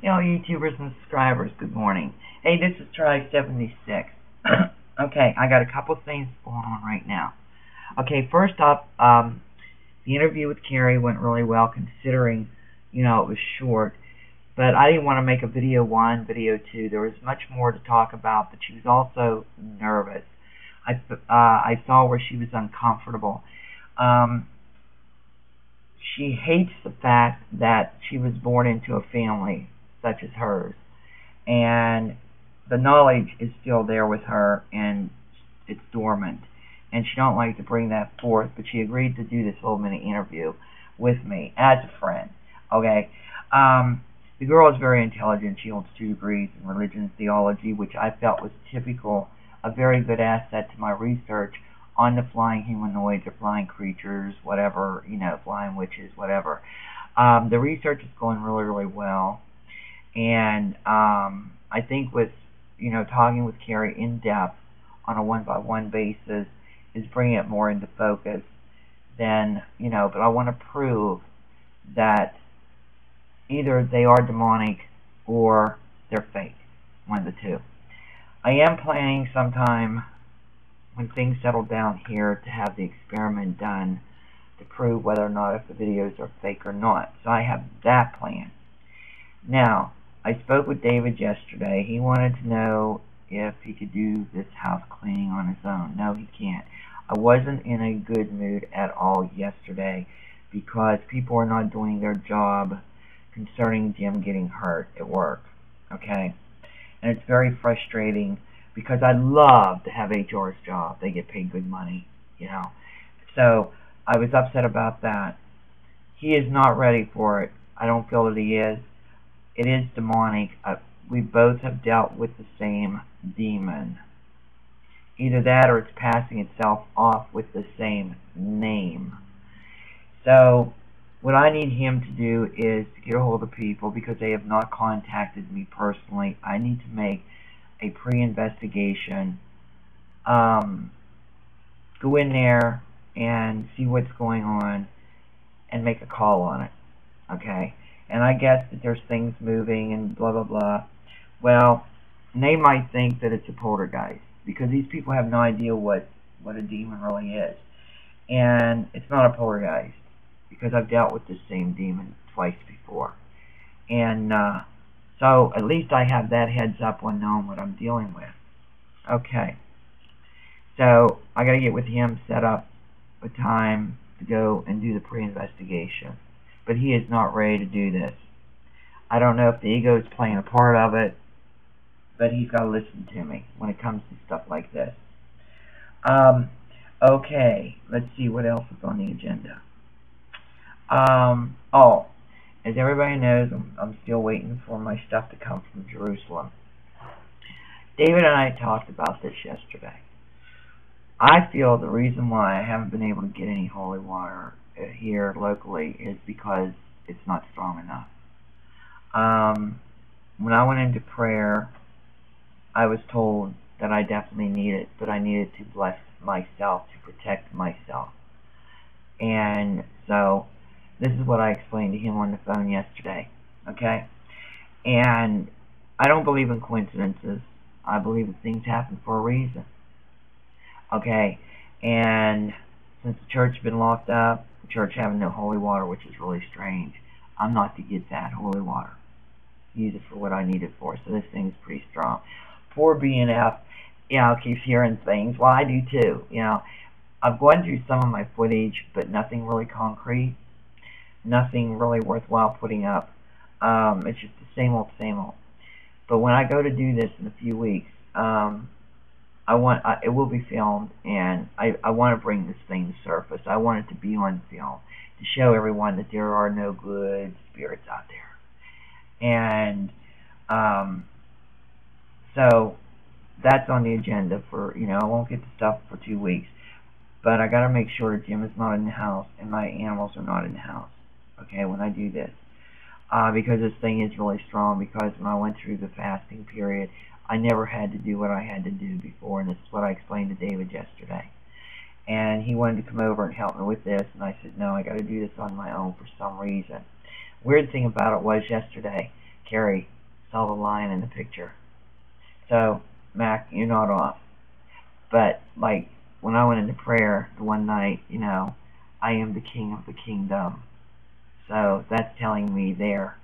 YouTubers and subscribers, good morning. Hey, this is Try76. Okay, I got a couple things going on right now. Okay, first up, the interview with Carrie went really well considering, it was short. But I didn't want to make a video 1, video 2. There was much more to talk about, but she was also nervous. I saw where she was uncomfortable. She hates the fact that she was born into a family such as hers, and the knowledge is still there with her, and it's dormant, and she don't like to bring that forth, but she agreed to do this whole mini interview with me as a friend. Okay, the girl is very intelligent. She holds 2 degrees in religion and theology, which I felt was typical, a very good asset to my research on the flying humanoids or flying creatures, whatever, flying witches, whatever. The research is going really, really well. And I think with, talking with Carrie in depth on a one-by-one basis is bringing it more into focus than, but I want to prove that either they are demonic or they're fake, one of the two. I am planning sometime when things settle down here to have the experiment done to prove whether or not if the videos are fake or not. So I have that plan. Now, I spoke with David yesterday. He wanted to know if he could do this house cleaning on his own. No, he can't. I wasn't in a good mood at all yesterday because people are not doing their job concerning Jim getting hurt at work. Okay? And it's very frustrating because I love to have HR's job. They get paid good money, So I was upset about that. He is not ready for it. I don't feel that he is. It is demonic. We both have dealt with the same demon. Either that or it's passing itself off with the same name. So what I need him to do is to get a hold of people because they have not contacted me personally. I need to make a pre-investigation, go in there and see what's going on and make a call on it. Okay? And I guess that there's things moving and blah, blah, blah. Well, they might think that it's a poltergeist because these people have no idea what a demon really is. And it's not a poltergeist because I've dealt with this same demon twice before. And so at least I have that heads up on knowing what I'm dealing with. Okay. So I got to get with him, set up a time to go and do the pre-investigation. But he is not ready to do this. I don't know if the ego is playing a part of it, but he's got to listen to me when it comes to stuff like this. Okay, let's see what else is on the agenda. As everybody knows, I'm still waiting for my stuff to come from Jerusalem. David and I talked about this yesterday. I feel the reason why I haven't been able to get any holy water here locally is because it's not strong enough. When I went into prayer, I was told that I definitely need it, but I needed to bless myself, to protect myself. And so this is what I explained to him on the phone yesterday. Okay? And I don't believe in coincidences. I believe that things happen for a reason. Okay? And since the church has been locked up, the church having no holy water, which is really strange, I'm not to get that holy water. Use it for what I need it for. So this thing's pretty strong. Poor BNF, keeps hearing things. Well, I do too. I've gone through some of my footage, but nothing really concrete. Nothing really worthwhile putting up. It's just the same old, same old. But when I go to do this in a few weeks, it will be filmed, and I want to bring this thing to surface. I want it to be on film to show everyone that there are no good spirits out there. And so that's on the agenda for, I won't get the stuff for 2 weeks, but I got to make sure Jim is not in the house and my animals are not in the house, okay, when I do this. Because this thing is really strong, because when I went through the fasting period, I never had to do what I had to do before, and this is what I explained to David yesterday. And he wanted to come over and help me with this, and I said, no, I got to do this on my own for some reason. Weird thing about it was yesterday, Carrie saw the lion in the picture. So, Mac, you're not off. But, like, when I went into prayer the one night, I am the king of the kingdom. So, that's telling me there,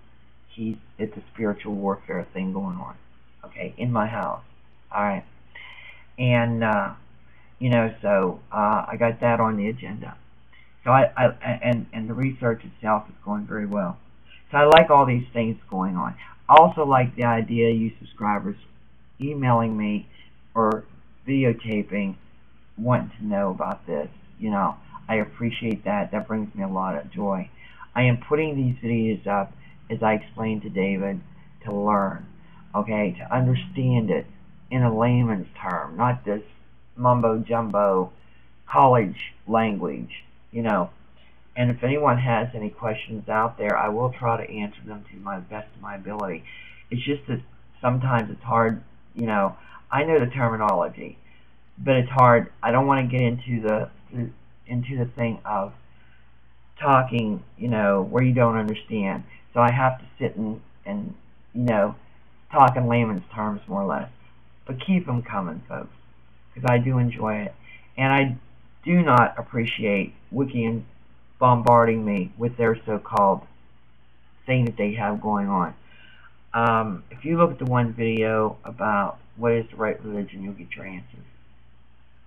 it's a spiritual warfare thing going on. Okay, in my house. Alright. And, so, I got that on the agenda. So, and the research itself is going very well. So, I like all these things going on. I also like the idea of you subscribers emailing me or videotaping, wanting to know about this. I appreciate that. That brings me a lot of joy. I am putting these videos up, as I explained to David, to learn, okay, to understand it in a layman's term, not this mumbo-jumbo college language, And if anyone has any questions out there, I will try to answer them to my best of my ability. It's just that sometimes it's hard, I know the terminology, but it's hard. I don't want to get into the thing of talking, where you don't understand. So I have to sit and talk in layman's terms more or less. But keep them coming, folks, because I do enjoy it. And I do not appreciate Wiccan bombarding me with their so-called thing that they have going on. If you look at the one video about what is the right religion, you'll get your answers.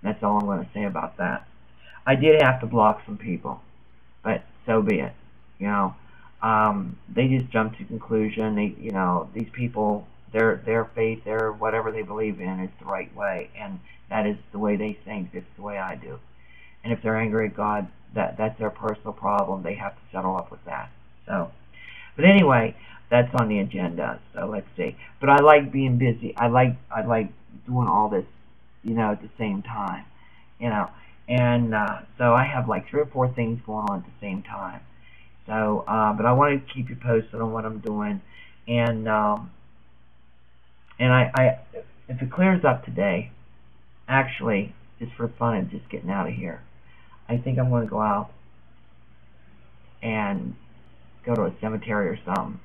That's all I'm going to say about that. I did have to block some people, but so be it. They just jumped to conclusion. These people, their faith, their whatever they believe in is the right way, and that is the way they think. That's the way I do. And if they're angry at God, that's their personal problem. They have to settle up with that. So, but anyway, that's on the agenda. So let's see. But I like being busy. I like doing all this, at the same time, And so I have like 3 or 4 things going on at the same time. So, but I wanted to keep you posted on what I'm doing, and I if it clears up today, actually, just for fun and just getting out of here, I think I'm going to go out and go to a cemetery or something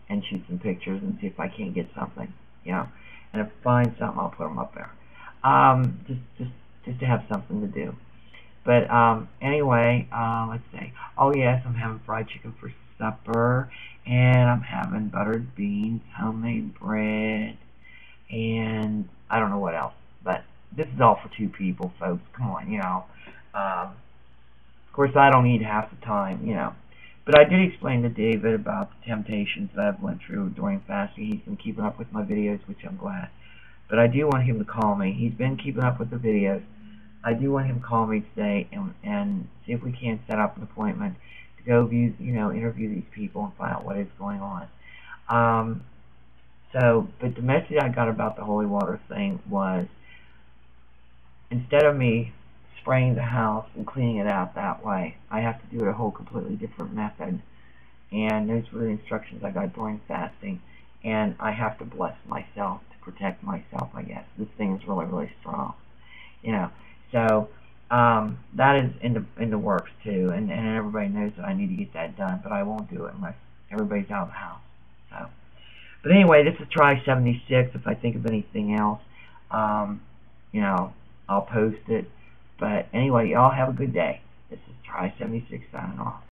and shoot some pictures and see if I can't get something, And if I find something, I'll put them up there. Just to have something to do. But anyway, let's see. Oh yes, I'm having fried chicken for supper, and I'm having buttered beans, homemade bread, and I don't know what else. But this is all for 2 people, folks. Come on, Of course, I don't eat half the time, But I did explain to David about the temptations that I've went through during fasting. He's been keeping up with my videos, which I'm glad. But I do want him to call me. He's been keeping up with the videos. I do want him to call me today and see if we can't set up an appointment to go view, interview these people and find out what is going on. But the message I got about the holy water thing was, instead of me spraying the house and cleaning it out that way, I have to do it a whole completely different method. And those were the instructions I got during fasting. And I have to bless myself to protect myself, I guess. This thing is really, really strong. So that is in the works too, and everybody knows that I need to get that done, but I won't do it unless everybody's out of the house. So, but anyway, this is Try 76. If I think of anything else, I'll post it. But anyway, y'all have a good day. This is Try 76 signing off.